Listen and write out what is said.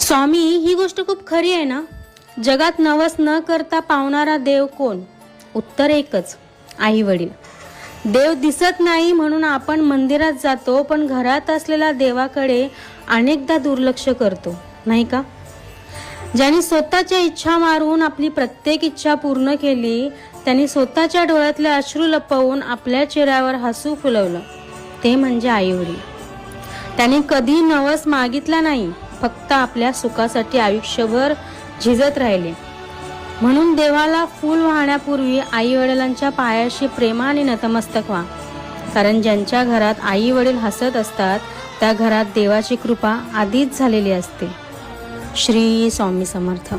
स्वामी, ही गोष्ट खूप खरी आहे ना? जगात नवस न करता पावणारा देव कोण? उत्तर एकच, आई वडील. देव दिसत नाही म्हणून आपण मंदिरात जातो, पण घरात असलेल्या देवाकडे अनेकदा दुर्लक्ष करतो, नाही का? ज्यांनी स्वतःच्या इच्छा मारून आपली प्रत्येक इच्छा पूर्ण केली, त्यांनी स्वतःच्या डोळ्यातले अश्रू लपवून आपल्या चेहऱ्यावर हसू फुलवलं, ते म्हणजे आई वडील. त्यांनी कधी नवस मागितला नाही, फक्त आपल्या सुखासाठी आयुष्यभर झिजत राहिले. म्हणून देवाला फूल वाहण्यापूर्वी आई वडिलांच्या पायाशी प्रेमाने नतमस्तक व्हा, कारण ज्यांच्या घरात आई वडील हसत असतात त्या घरात देवाची कृपा आधीच झालेली असते. श्री स्वामी समर्थ.